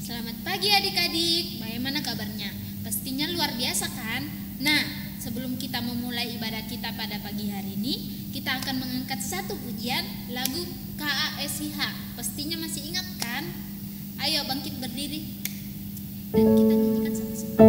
Selamat pagi adik-adik, bagaimana kabarnya? Pastinya luar biasa kan? Nah, sebelum kita memulai ibadah kita pada pagi hari ini, kita akan mengangkat satu pujian lagu KASIH. Pastinya masih ingat kan? Ayo bangkit berdiri dan kita nyanyikan sama-sama.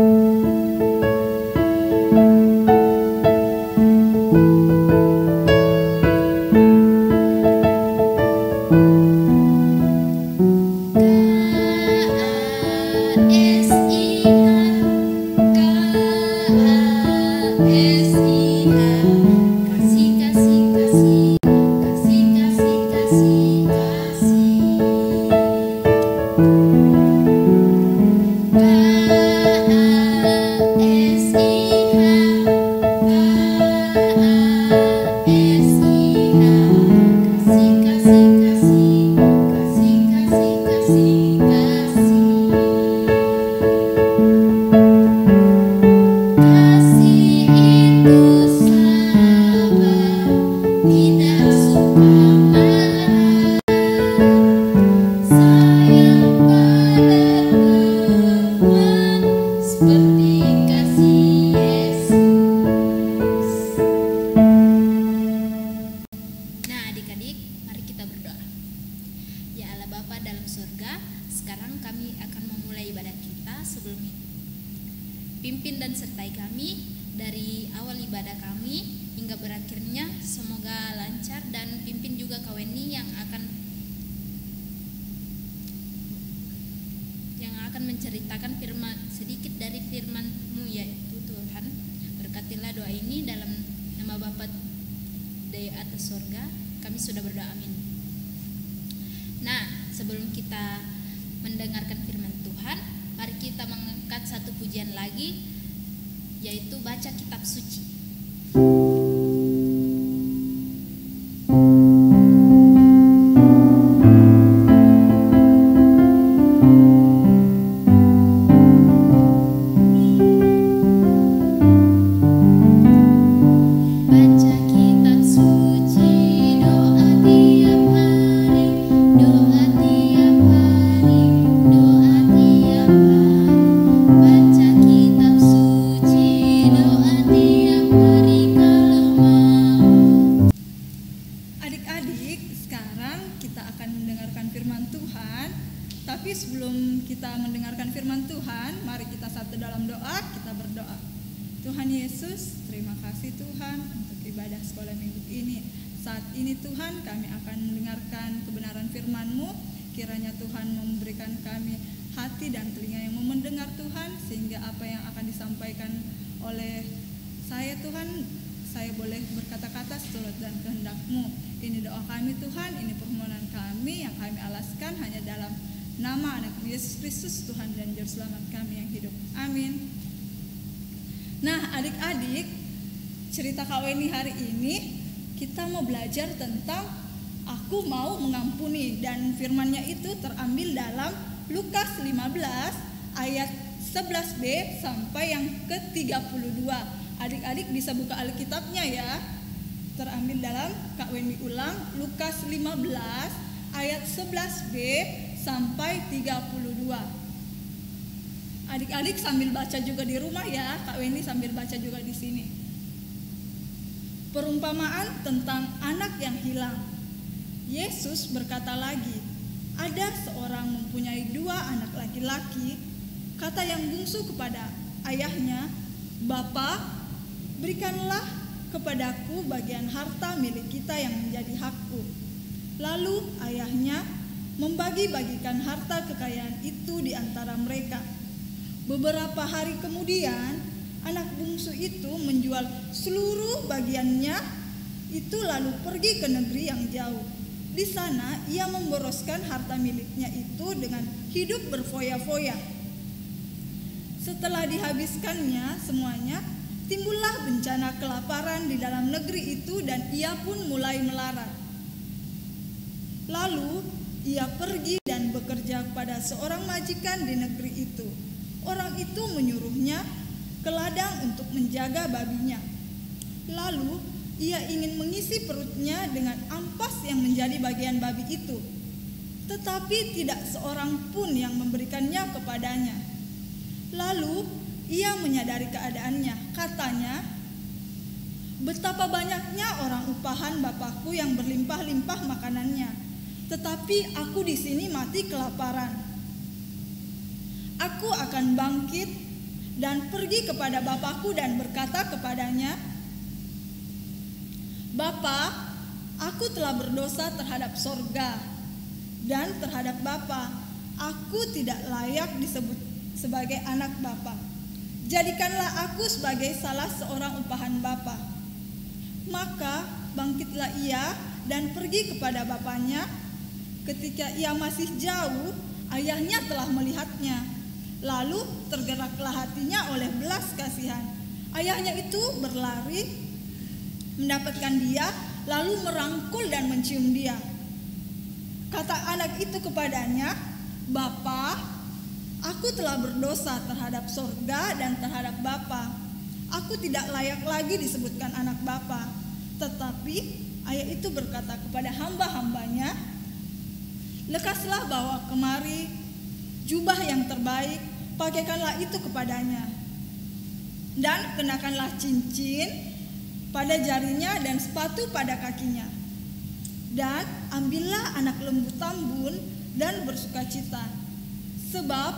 Pimpin dan sertai kami dari awal ibadah kami hingga berakhirnya, semoga lancar, dan pimpin juga Kaweni yang akan menceritakan sedikit dari firman-Mu, yaitu Tuhan. Berkatilah doa ini dalam nama Bapa di atas surga. Kami sudah berdoa, amin. Nah, sebelum kita mendengarkan firman Tuhan, mari kita mengangkat satu pujian lagi, yaitu baca kitab suci. Tapi sebelum kita mendengarkan firman Tuhan, mari kita satu dalam doa, kita berdoa. Tuhan Yesus, terima kasih Tuhan untuk ibadah sekolah minggu ini. Saat ini Tuhan, kami akan mendengarkan kebenaran firman-Mu. Kiranya Tuhan memberikan kami hati dan telinga yang mau mendengar Tuhan, sehingga apa yang akan disampaikan oleh saya Tuhan, saya boleh berkata-kata seturut dan kehendak-Mu. Ini doa kami Tuhan, ini permohonan kami yang kami alaskan hanya dalam nama anak Yesus Kristus, Tuhan dan Juru Selamat kami yang hidup. Amin. Nah, adik-adik, cerita Kaweni hari ini kita mau belajar tentang aku mau mengampuni, dan firmannya itu terambil dalam Lukas 15 ayat 11b sampai yang ke-32. Adik-adik bisa buka Alkitabnya ya. Terambil dalam Kaweni ulang Lukas 15 ayat 11b sampai 32. Adik-adik sambil baca juga di rumah ya, Kak Weni sambil baca juga di sini. Perumpamaan tentang anak yang hilang. Yesus berkata lagi, ada seorang mempunyai 2 anak laki-laki. Kata yang bungsu kepada ayahnya, "Bapa, berikanlah kepadaku bagian harta milik kita yang menjadi hakku." Lalu ayahnya membagi-bagikan harta kekayaan itu di antara mereka. Beberapa hari kemudian, anak bungsu itu menjual seluruh bagiannya itu lalu pergi ke negeri yang jauh. Di sana ia memboroskan harta miliknya itu dengan hidup berfoya-foya. Setelah dihabiskannya semuanya, timbullah bencana kelaparan di dalam negeri itu dan ia pun mulai melarat. Lalu ia pergi dan bekerja pada seorang majikan di negeri itu. Orang itu menyuruhnya ke ladang untuk menjaga babinya. Lalu ia ingin mengisi perutnya dengan ampas yang menjadi bagian babi itu. tetapi tidak seorang pun yang memberikannya kepadanya. Lalu ia menyadari keadaannya. Katanya, betapa banyaknya orang upahan Bapakku yang berlimpah-limpah makanannya, tetapi aku di sini mati kelaparan. Aku akan bangkit dan pergi kepada Bapakku dan berkata kepadanya, Bapa, aku telah berdosa terhadap sorga dan terhadap Bapa. Aku tidak layak disebut sebagai anak Bapa. Jadikanlah aku sebagai salah seorang upahan Bapa. Maka bangkitlah ia dan pergi kepada bapaknya. Ketika ia masih jauh, ayahnya telah melihatnya. Lalu tergeraklah hatinya oleh belas kasihan. Ayahnya itu berlari mendapatkan dia, lalu merangkul dan mencium dia. Kata anak itu kepadanya, Bapa, aku telah berdosa terhadap sorga dan terhadap Bapa. Aku tidak layak lagi disebutkan anak Bapa. Tetapi ayah itu berkata kepada hamba-hambanya, lekaslah bawa kemari jubah yang terbaik, pakaikanlah itu kepadanya. Dan kenakanlah cincin pada jarinya dan sepatu pada kakinya. Dan ambillah anak lembu tambun dan bersukacita. Sebab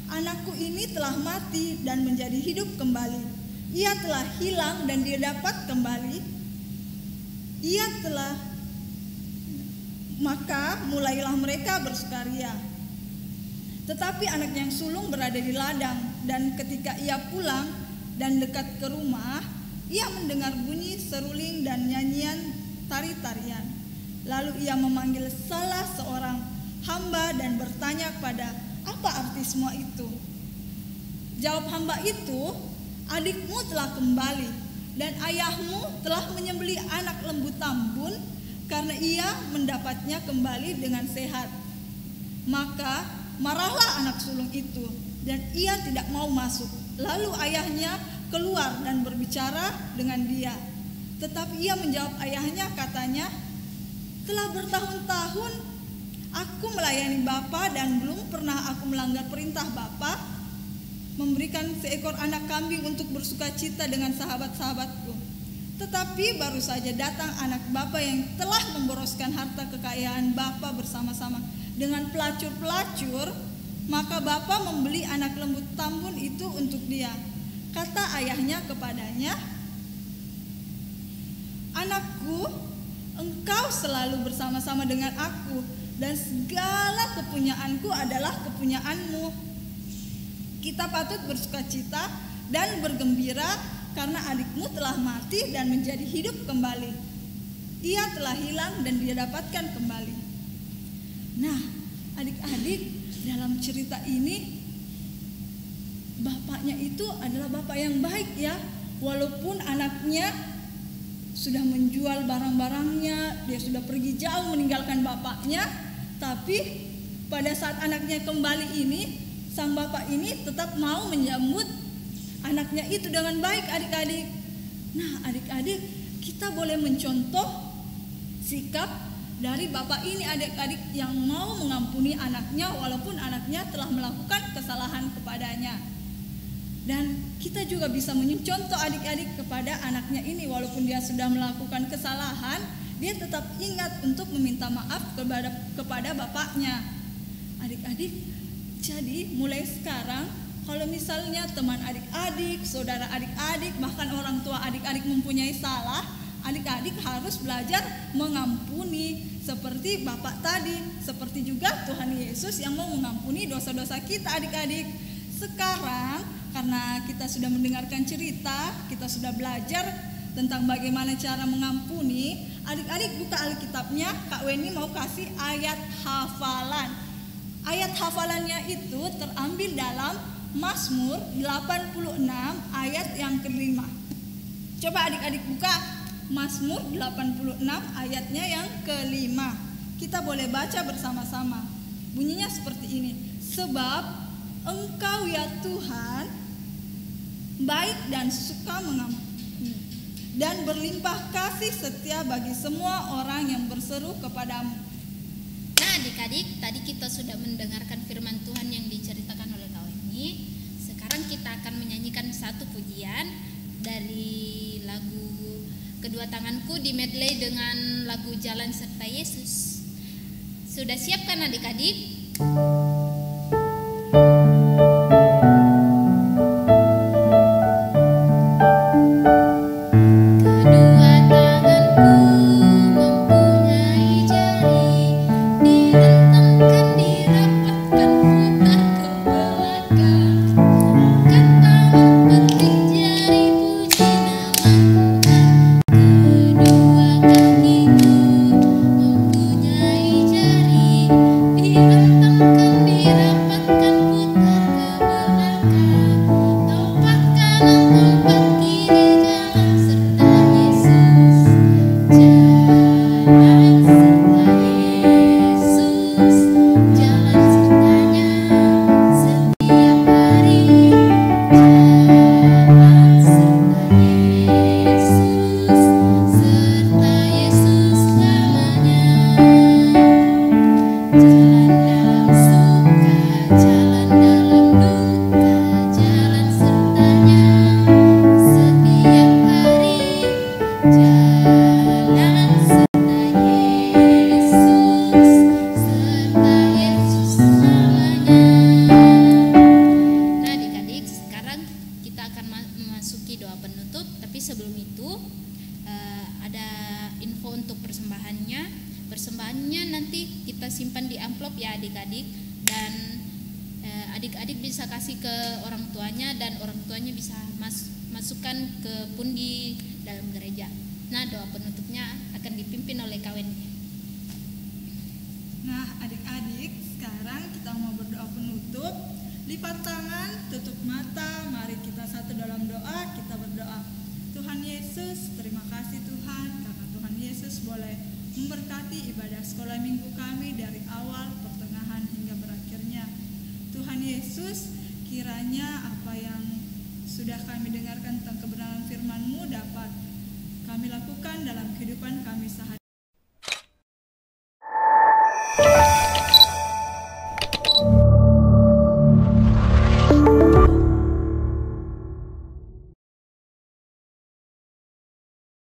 anakku ini telah mati dan menjadi hidup kembali. Ia telah hilang dan dia dapat kembali. Maka mulailah mereka bersukaria. Tetapi anak yang sulung berada di ladang, dan ketika ia pulang dan dekat ke rumah, ia mendengar bunyi seruling dan nyanyian tari-tarian. Lalu ia memanggil salah seorang hamba dan bertanya kepada, apa arti semua itu? Jawab hamba itu, adikmu telah kembali dan ayahmu telah menyembelih anak lembu tambun karena ia mendapatnya kembali dengan sehat. Maka marahlah anak sulung itu dan ia tidak mau masuk. Lalu ayahnya keluar dan berbicara dengan dia. Tetapi ia menjawab ayahnya, katanya, telah bertahun-tahun aku melayani Bapa dan belum pernah aku melanggar perintah Bapa, memberikan seekor anak kambing untuk bersukacita dengan sahabat-sahabatku. Tetapi baru saja datang anak Bapa yang telah memboroskan harta kekayaan Bapa bersama-sama dengan pelacur-pelacur, maka Bapa membeli anak lembu tambun itu untuk dia. Kata ayahnya kepadanya, anakku, engkau selalu bersama-sama dengan aku dan segala kepunyaanku adalah kepunyaanmu. Kita patut bersukacita dan bergembira karena adikmu telah mati dan menjadi hidup kembali. Ia telah hilang dan dia dapatkan kembali. Nah, adik-adik, dalam cerita ini bapaknya itu adalah bapak yang baik ya. Walaupun anaknya sudah menjual barang-barangnya, dia sudah pergi jauh meninggalkan bapaknya, tapi pada saat anaknya kembali ini, sang bapak ini tetap mau menyambut anaknya itu dengan baik, adik-adik. Nah, adik-adik, kita boleh mencontoh sikap dari bapak ini, adik-adik, yang mau mengampuni anaknya walaupun anaknya telah melakukan kesalahan kepadanya. Dan kita juga bisa mencontoh adik-adik kepada anaknya ini, walaupun dia sudah melakukan kesalahan, dia tetap ingat untuk meminta maaf kepada bapaknya. Adik-adik, jadi mulai sekarang kalau misalnya teman adik-adik, saudara adik-adik, bahkan orang tua adik-adik mempunyai salah, adik-adik harus belajar mengampuni seperti bapak tadi, seperti juga Tuhan Yesus yang mau mengampuni dosa-dosa kita, adik-adik. Sekarang karena kita sudah mendengarkan cerita, kita sudah belajar tentang bagaimana cara mengampuni, adik-adik buka Alkitabnya. Kak Weni mau kasih ayat hafalan. Ayat hafalannya itu terambil dalam Mazmur 86 ayat yang kelima. Coba adik-adik buka Mazmur 86 ayatnya yang kelima. Kita boleh baca bersama-sama. Bunyinya seperti ini. Sebab Engkau ya Tuhan baik dan suka mengampuni dan berlimpah kasih setia bagi semua orang yang berseru kepadamu. Nah, adik-adik, tadi kita sudah mendengarkan firman Tuhan yang diceritakan oleh Kak Weni. Sekarang kita akan menyanyikan satu pujian dari lagu Kedua Tanganku di medley dengan lagu Jalan Serta Yesus. Sudah siap kan adik-adik? Persembahannya nanti kita simpan di amplop ya adik-adik, dan adik-adik bisa kasih ke orang tuanya dan orang tuanya bisa masukkan ke pundi dalam gereja. Nah, doa penutupnya akan dipimpin oleh Kak Weni. Nah, adik-adik, sekarang kita mau berdoa penutup. Lipat tangan, tutup mata, mari kita satu dalam doa, kita berdoa. Tuhan Yesus, terima kasih Tuhan, karena Tuhan Yesus boleh memberkati ibadah sekolah minggu kami dari awal, pertengahan, hingga berakhirnya. Tuhan Yesus, kiranya apa yang sudah kami dengarkan tentang kebenaran firman-Mu dapat kami lakukan dalam kehidupan kami sehari-hari.